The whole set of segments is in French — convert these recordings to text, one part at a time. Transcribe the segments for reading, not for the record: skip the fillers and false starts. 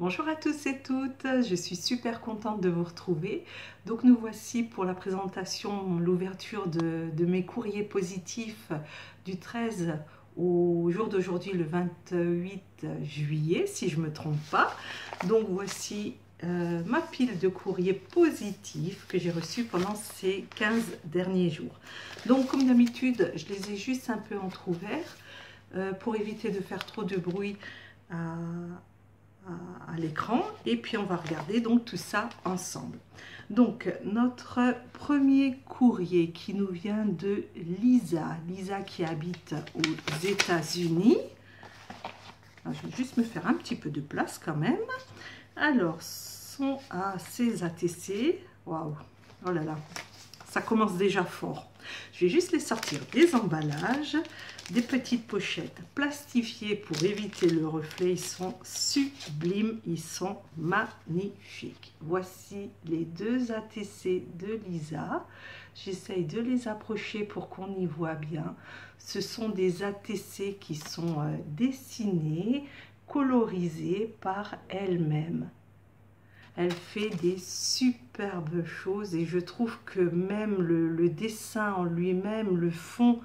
Bonjour à tous et toutes, je suis super contente de vous retrouver. Donc nous voici pour la présentation, l'ouverture de mes courriers positifs du 13 au jour d'aujourd'hui, le 28 juillet, si je ne me trompe pas. Donc voici ma pile de courriers positifs que j'ai reçus pendant ces 15 derniers jours. Donc comme d'habitude, je les ai juste un peu entrouverts pour éviter de faire trop de bruit à l'écran, et puis on va regarder donc tout ça ensemble. Donc notre premier courrier qui nous vient de Lisa qui habite aux États-Unis. Je vais juste me faire un petit peu de place quand même. Alors sont à ces ATC, waouh, oh là là, ça commence déjà fort. Je vais juste les sortir des emballages, des petites pochettes plastifiées pour éviter le reflet. Ils sont sublimes, ils sont magnifiques. Voici les deux ATC de Lisa. J'essaye de les approcher pour qu'on y voit bien. Ce sont des ATC qui sont dessinés, colorisés par elle-même. Elle fait des superbes choses et je trouve que même le dessin en lui-même, le fond,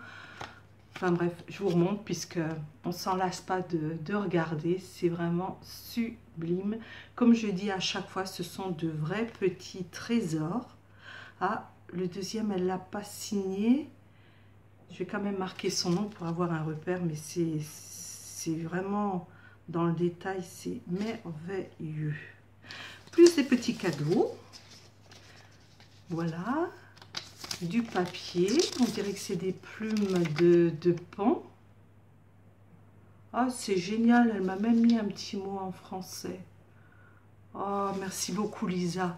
enfin bref, je vous remonte puisque on ne s'en lasse pas de regarder, c'est vraiment sublime. Comme je dis à chaque fois, ce sont de vrais petits trésors. Ah, le deuxième, elle ne l'a pas signé. Je vais quand même marquer son nom pour avoir un repère, mais c'est vraiment dans le détail, c'est merveilleux. Plus des petits cadeaux, voilà, du papier, on dirait que c'est des plumes de paon. Ah, c'est génial, elle m'a même mis un petit mot en français. Oh, merci beaucoup Lisa.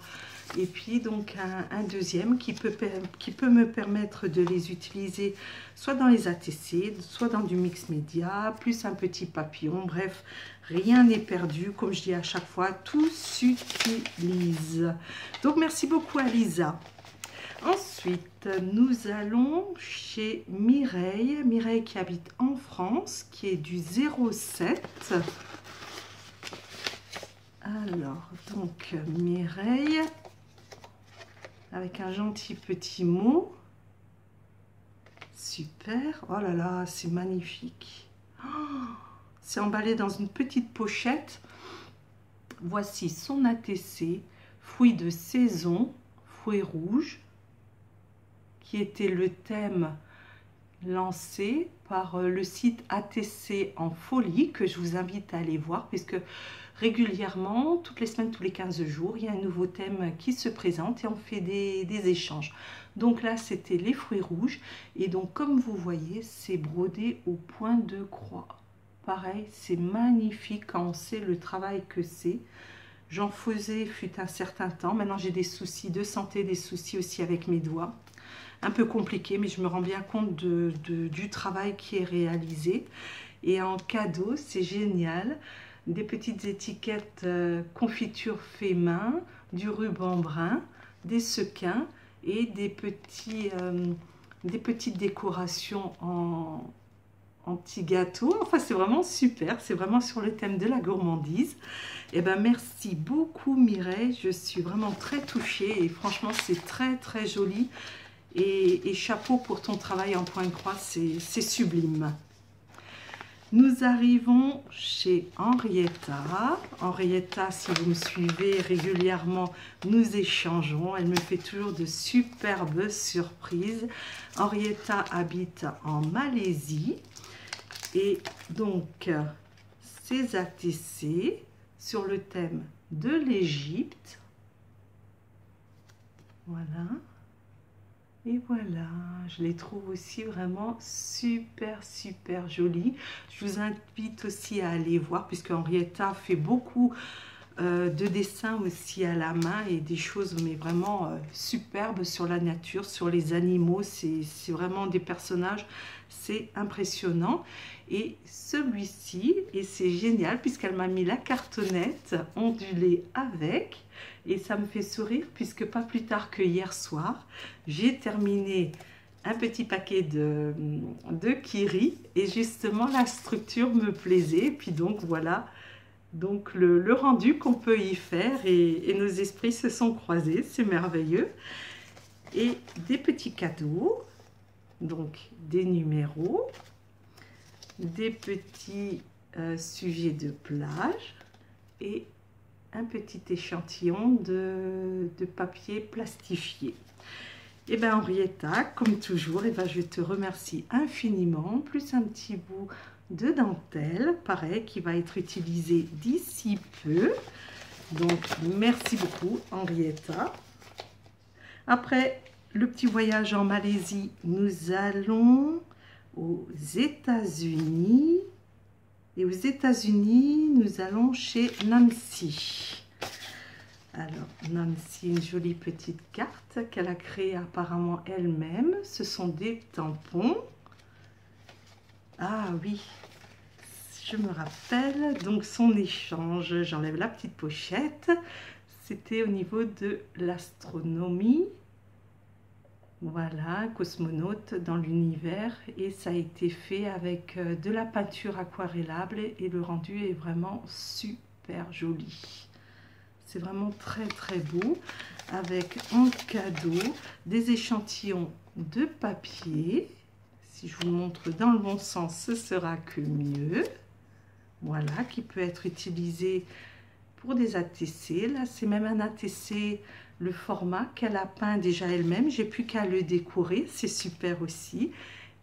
Et puis donc un deuxième qui peut me permettre de les utiliser soit dans les ATC, soit dans du mix média, plus un petit papillon. Bref, rien n'est perdu. Comme je dis à chaque fois, tout s'utilise. Donc merci beaucoup à Lisa. Ensuite, nous allons chez Mireille. Mireille qui habite en France, qui est du 07. Alors, donc Mireille, avec un gentil petit mot. Super. Oh là là, c'est magnifique. Oh, c'est emballé dans une petite pochette. Voici son ATC, fruits de saison, fruits rouges, qui était le thème lancé par le site ATC en folie, que je vous invite à aller voir, puisque régulièrement, toutes les semaines, tous les 15 jours, il y a un nouveau thème qui se présente et on fait des échanges. Donc là, c'était les fruits rouges. Et donc, comme vous voyez, c'est brodé au point de croix. Pareil, c'est magnifique quand on sait le travail que c'est. J'en faisais fut un certain temps. Maintenant, j'ai des soucis de santé, des soucis aussi avec mes doigts. Un peu compliqué, mais je me rends bien compte du travail qui est réalisé. Et en cadeau, c'est génial. Des petites étiquettes confiture fait main, du ruban brun, des sequins et des petites décorations en petits gâteaux. Enfin, c'est vraiment super, c'est vraiment sur le thème de la gourmandise. Et ben merci beaucoup Mireille, je suis vraiment très touchée et franchement c'est très très joli et chapeau pour ton travail en point de croix, c'est sublime. Nous arrivons chez Henrietta. Henrietta, si vous me suivez régulièrement, nous échangeons. Elle me fait toujours de superbes surprises. Henrietta habite en Malaisie. Et donc, ces ATC sur le thème de l'Égypte. Voilà. Et voilà, je les trouve aussi vraiment super, super jolies. Je vous invite aussi à aller voir, puisque Henrietta fait beaucoup de dessins aussi à la main et des choses mais vraiment superbes sur la nature, sur les animaux. C'est vraiment des personnages, c'est impressionnant. Et celui-ci, et c'est génial, puisqu'elle m'a mis la cartonnette ondulée avec. Et ça me fait sourire puisque pas plus tard que hier soir, j'ai terminé un petit paquet de Kiri et justement la structure me plaisait. Et puis donc voilà, Donc le rendu qu'on peut y faire et nos esprits se sont croisés, c'est merveilleux. Et des petits cadeaux, donc des numéros, des petits sujets de plage et un petit échantillon de papier plastifié. Et bien Henrietta, comme toujours, et ben, je te remercie infiniment, plus un petit bout de dentelle, pareil, qui va être utilisé d'ici peu. Donc merci beaucoup Henrietta. Après le petit voyage en Malaisie, nous allons aux États-Unis. Et aux États-Unis, nous allons chez Nancy. Alors, Nancy, une jolie petite carte qu'elle a créée apparemment elle-même. Ce sont des tampons. Ah oui, je me rappelle. Donc, son échange, j'enlève la petite pochette. C'était au niveau de l'astronomie. Voilà, cosmonaute dans l'univers, et ça a été fait avec de la peinture aquarellable et le rendu est vraiment super joli. C'est vraiment très très beau, avec en cadeau des échantillons de papier. Si je vous montre dans le bon sens, ce sera que mieux. Voilà, qui peut être utilisé pour des ATC. Là, c'est même un ATC, le format qu'elle a peint déjà elle-même. J'ai plus qu'à le décorer, c'est super aussi.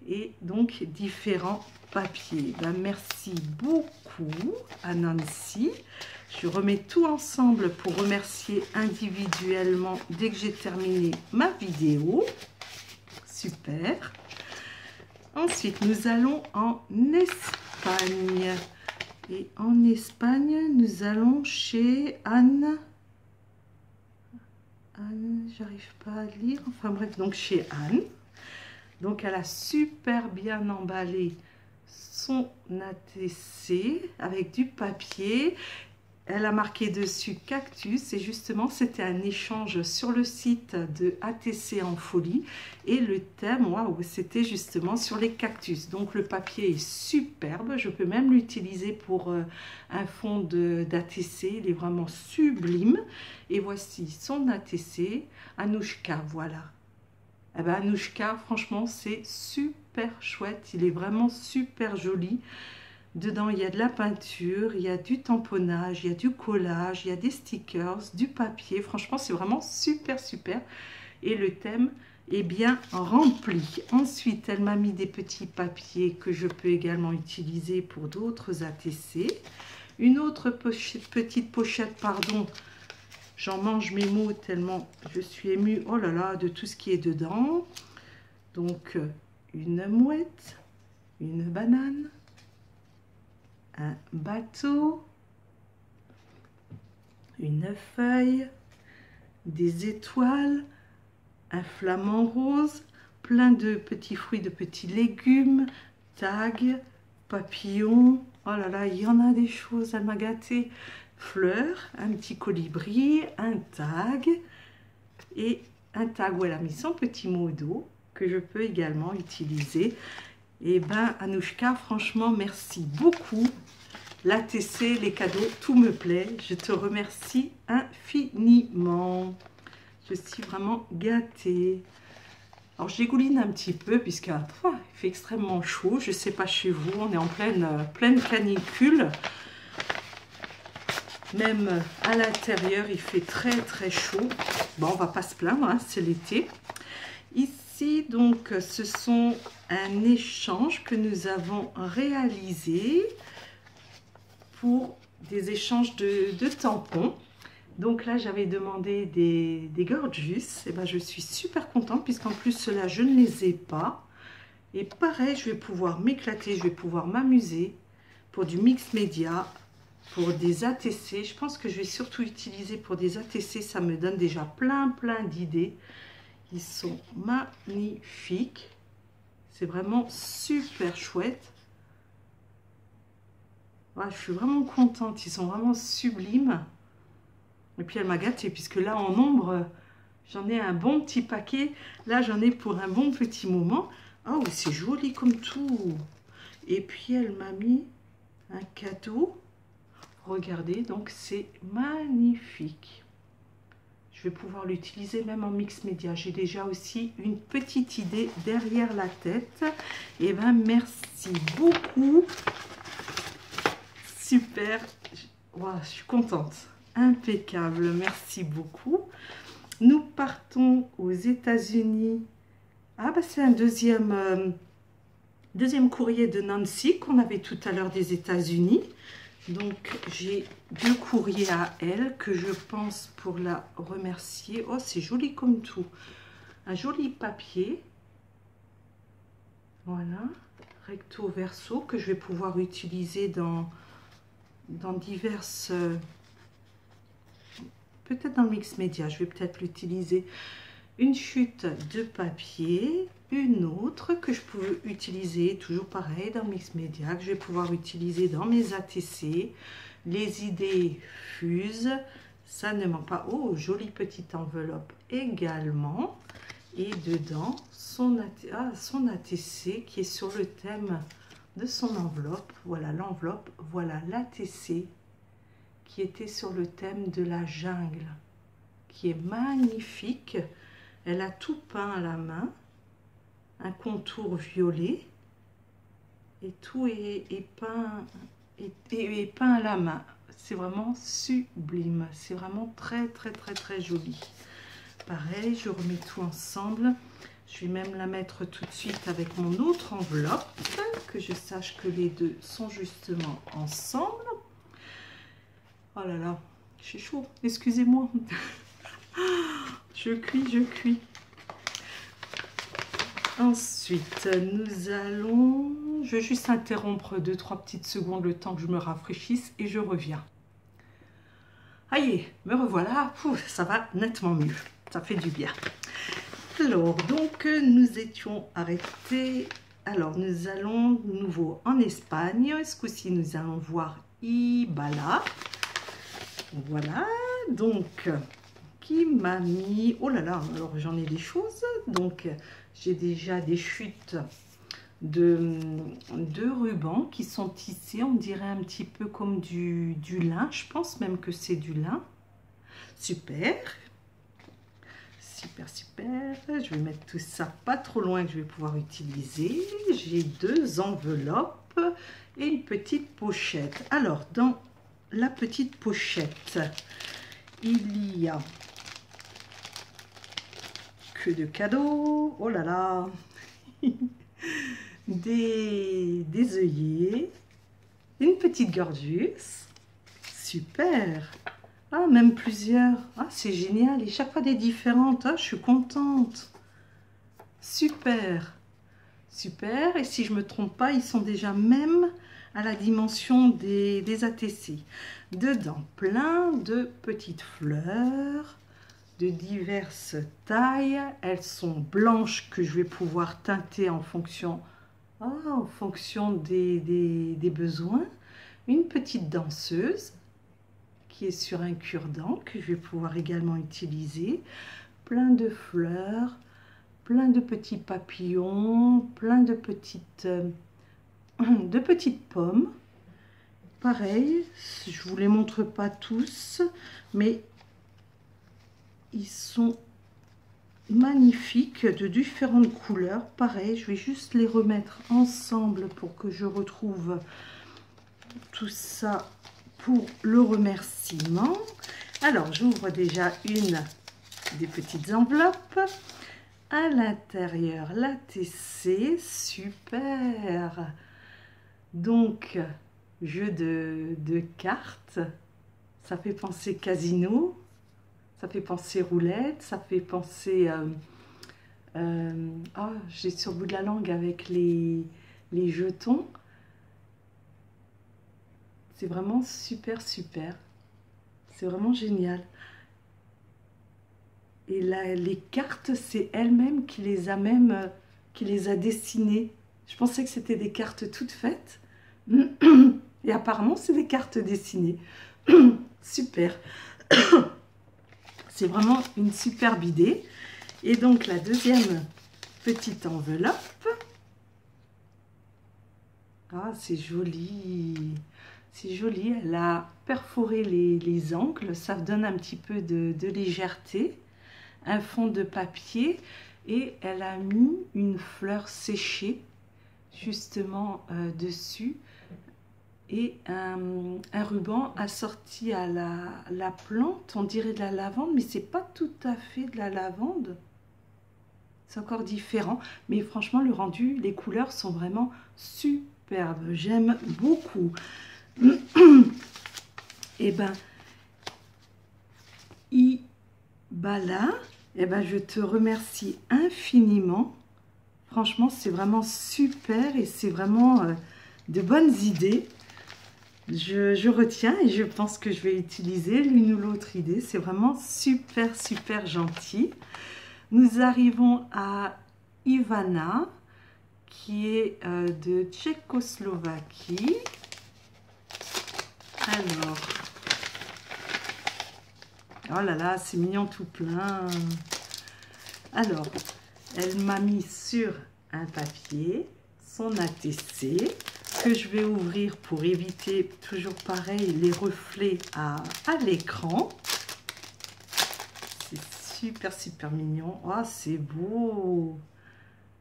Et donc, différents papiers. Ben, merci beaucoup à Nancy. Je remets tout ensemble pour remercier individuellement dès que j'ai terminé ma vidéo. Super. Ensuite, nous allons en Espagne. Et en Espagne, nous allons chez Anne. Anne, j'arrive pas à lire. Enfin bref, donc chez Anne. Donc elle a super bien emballé son ATC avec du papier. Elle a marqué dessus cactus et justement c'était un échange sur le site de ATC en folie et le thème, waouh, c'était justement sur les cactus. Donc le papier est superbe, je peux même l'utiliser pour un fond d'ATC, il est vraiment sublime. Et voici son ATC, Anouchka, voilà. Eh ben Anouchka, franchement c'est super chouette, il est vraiment super joli. Dedans, il y a de la peinture, il y a du tamponnage, il y a du collage, il y a des stickers, du papier. Franchement, c'est vraiment super, super. Et le thème est bien rempli. Ensuite, elle m'a mis des petits papiers que je peux également utiliser pour d'autres ATC. Une autre petite pochette, pardon. J'en mange mes mots tellement je suis émue, oh là là, de tout ce qui est dedans. Donc, une mouette, une banane, un bateau, une feuille, des étoiles, un flamant rose, plein de petits fruits, de petits légumes, tags, papillons, oh là là, il y en a des choses, elle m'a gâtée, fleurs, un petit colibri, un tag et un tag où elle a mis son petit mot d'eau que je peux également utiliser. Et ben Anouchka, franchement, merci beaucoup. L'ATC, les cadeaux, tout me plaît. Je te remercie infiniment. Je suis vraiment gâtée. Alors, je dégouline un petit peu puisque il fait extrêmement chaud. Je ne sais pas chez vous, on est en pleine canicule. Même à l'intérieur, il fait très très chaud. Bon, on va pas se plaindre, hein, c'est l'été. Ici, donc, ce sont un échange que nous avons réalisé pour des échanges de tampons. Donc là, j'avais demandé des Gorgeous. Et ben, je suis super contente puisqu'en plus, ceux-là, je ne les ai pas. Et pareil, je vais pouvoir m'éclater, je vais pouvoir m'amuser pour du mix média, pour des ATC. Je pense que je vais surtout utiliser pour des ATC. Ça me donne déjà plein d'idées. Ils sont magnifiques. C'est vraiment super chouette. Ouais, je suis vraiment contente. Ils sont vraiment sublimes. Et puis elle m'a gâtée puisque là en nombre, j'en ai un bon petit paquet. Là j'en ai pour un bon petit moment. Oh, c'est joli comme tout. Et puis elle m'a mis un cadeau. Regardez, donc c'est magnifique. Je vais pouvoir l'utiliser même en mix média. J'ai déjà aussi une petite idée derrière la tête. Et ben merci beaucoup. Super. Wow, je suis contente. Impeccable. Merci beaucoup. Nous partons aux États-Unis. Ah bah c'est un deuxième courrier de Nancy qu'on avait tout à l'heure des États-Unis. Donc, j'ai 2 courriers à elle que je pense pour la remercier. Oh, c'est joli comme tout. Un joli papier. Voilà. Recto verso que je vais pouvoir utiliser dans diverses... peut-être dans le mix média, je vais peut-être l'utiliser. Une chute de papier. Une autre que je peux utiliser, toujours pareil, dans Mix Média, que je vais pouvoir utiliser dans mes ATC. Les idées fusent, ça ne manque pas. Oh, jolie petite enveloppe également. Et dedans, son ATC qui est sur le thème de son enveloppe. Voilà l'enveloppe, voilà l'ATC qui était sur le thème de la jungle, qui est magnifique. Elle a tout peint à la main. Un contour violet et tout est peint à la main. C'est vraiment sublime, c'est vraiment très joli. Pareil, je remets tout ensemble. Je vais même la mettre tout de suite avec mon autre enveloppe, que je sache que les deux sont justement ensemble. Oh là là, j'ai chaud, excusez-moi. Je cuis. Ensuite, nous allons... Je vais juste interrompre 2-3 petites secondes le temps que je me rafraîchisse et je reviens. Aïe, me revoilà. Pouf, ça va nettement mieux. Ça fait du bien. Alors, donc, nous étions arrêtés. Alors, nous allons de nouveau en Espagne. Ce coup-ci, nous allons voir Ibala. Voilà, donc... qui m'a mis... Oh là là, alors j'en ai des choses. Donc, j'ai déjà des chutes de rubans qui sont tissés. On dirait un petit peu comme du lin. Je pense même que c'est du lin. Super. Super. Je vais mettre tout ça pas trop loin que je vais pouvoir utiliser. J'ai 2 enveloppes et une petite pochette. Alors, dans la petite pochette, il y a... que de cadeaux, oh là là, des œillets, une petite gorgeous, super, ah même plusieurs, ah c'est génial, et chaque fois des différentes, ah, je suis contente, super, et si je me trompe pas, ils sont déjà même à la dimension des ATC, dedans plein de petites fleurs, de diverses tailles. Elles sont blanches que je vais pouvoir teinter en fonction, des besoins. Une petite danseuse qui est sur un cure-dent que je vais pouvoir également utiliser. Plein de fleurs, plein de petits papillons, plein de petites pommes. Pareil, je vous les montre pas tous, mais ils sont magnifiques de différentes couleurs. Pareil, je vais juste les remettre ensemble pour que je retrouve tout ça pour le remerciement. Alors, j'ouvre déjà une des petites enveloppes. À l'intérieur, l'ATC, super. Donc, jeu de cartes. Ça fait penser casino. Ça fait penser roulette, ça fait penser... j'ai sur le bout de la langue avec les jetons. C'est vraiment super. C'est vraiment génial. Et là, les cartes, c'est elle-même qui les a dessinées. Je pensais que c'était des cartes toutes faites. Et apparemment, c'est des cartes dessinées. Super. C'est vraiment une superbe idée. Et donc, la deuxième petite enveloppe. Ah, c'est joli. C'est joli, elle a perforé les angles, ça donne un petit peu de légèreté. Un fond de papier et elle a mis une fleur séchée justement dessus et un ruban assorti à la plante, on dirait de la lavande, mais c'est pas tout à fait de la lavande, c'est encore différent, mais franchement le rendu, les couleurs sont vraiment superbes, j'aime beaucoup. Et ben Ibala, eh ben, je te remercie infiniment. Franchement, c'est vraiment super et c'est vraiment de bonnes idées. Je retiens et je pense que je vais utiliser l'une ou l'autre idée. C'est vraiment super, super gentil. Nous arrivons à Ivana, qui est de Tchécoslovaquie. Alors... oh là là, c'est mignon tout plein. Alors, elle m'a mis sur un papier son ATC que je vais ouvrir pour éviter, toujours pareil, les reflets à l'écran. C'est super, super mignon. Ah, c'est beau.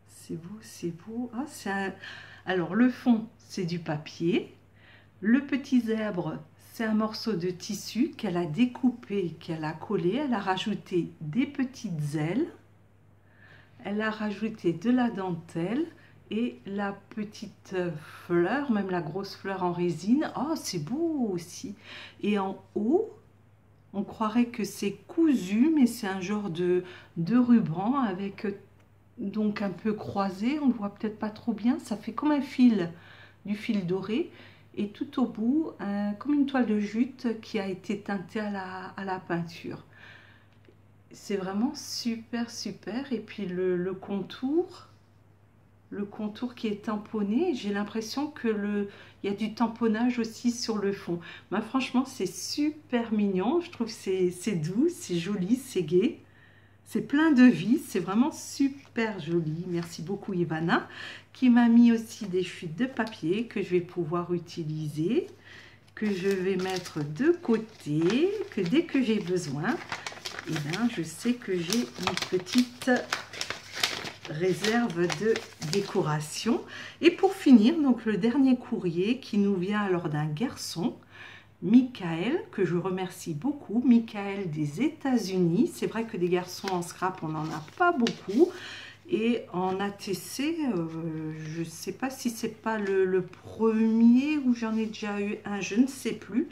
C'est beau, c'est beau. Ah, c'est un... Alors, le fond, c'est du papier. Le petit zèbre, c'est un morceau de tissu qu'elle a découpé, qu'elle a collé. Elle a rajouté des petites ailes. Elle a rajouté de la dentelle et la petite fleur, même la grosse fleur en résine. Oh, c'est beau aussi. Et en haut, on croirait que c'est cousu, mais c'est un genre de ruban avec donc un peu croisé. On ne voit peut-être pas trop bien. Ça fait comme un fil, du fil doré. Et tout au bout, comme une toile de jute qui a été teintée à la peinture. C'est vraiment super, super. Et puis le contour qui est tamponné, j'ai l'impression que il y a du tamponnage aussi sur le fond. Mais franchement, c'est super mignon. Je trouve que c'est doux, c'est joli, c'est gai. C'est plein de vie, c'est vraiment super joli. Merci beaucoup Ivana, qui m'a mis aussi des fuites de papier que je vais pouvoir utiliser, que je vais mettre de côté, que dès que j'ai besoin, eh bien, je sais que j'ai une petite réserve de décoration. Et pour finir, donc le dernier courrier qui nous vient alors d'un garçon, Michael, que je remercie beaucoup, Michael des États-Unis. C'est vrai que des garçons en scrap, on n'en a pas beaucoup. Et en ATC, je ne sais pas si c'est pas le premier ou j'en ai déjà eu un, je ne sais plus.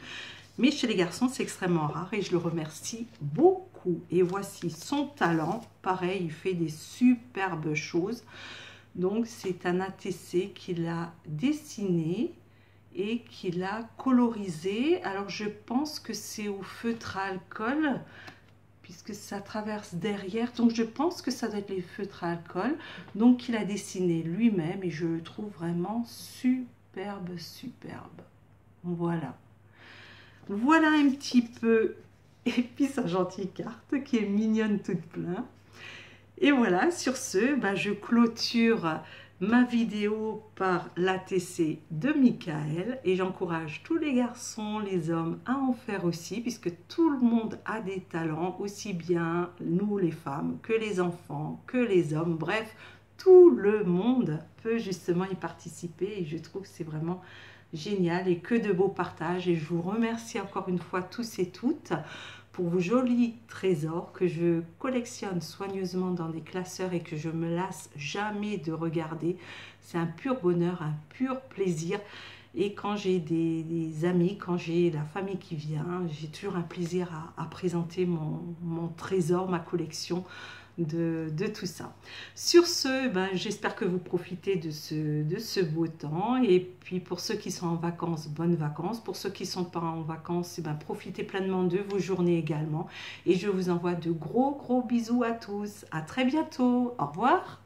Mais chez les garçons, c'est extrêmement rare et je le remercie beaucoup. Et voici son talent. Pareil, il fait des superbes choses. Donc, c'est un ATC qu'il a dessiné et qu'il a colorisé. Alors je pense que c'est au feutre à alcool puisque ça traverse derrière, donc je pense que ça doit être les feutres à alcool. Donc il a dessiné lui-même et je le trouve vraiment superbe, superbe. Voilà, voilà un petit peu. Et puis sa gentille carte qui est mignonne toute plein. Et voilà, sur ce, je clôture ma vidéo par l'ATC de Michael et j'encourage tous les garçons, les hommes à en faire aussi puisque tout le monde a des talents, aussi bien nous les femmes que les enfants, que les hommes, bref, tout le monde peut justement y participer et je trouve que c'est vraiment génial et que de beaux partages et je vous remercie encore une fois tous et toutes pour vos jolis trésors que je collectionne soigneusement dans des classeurs et que je me lasse jamais de regarder. C'est un pur bonheur, un pur plaisir. Et quand j'ai des amis, quand j'ai la famille qui vient, j'ai toujours un plaisir à présenter mon trésor, ma collection de tout ça. Sur ce, j'espère que vous profitez de ce beau temps. Et puis pour ceux qui sont en vacances, bonnes vacances. Pour ceux qui ne sont pas en vacances, profitez pleinement de vos journées également. Et je vous envoie de gros bisous à tous. À très bientôt. Au revoir.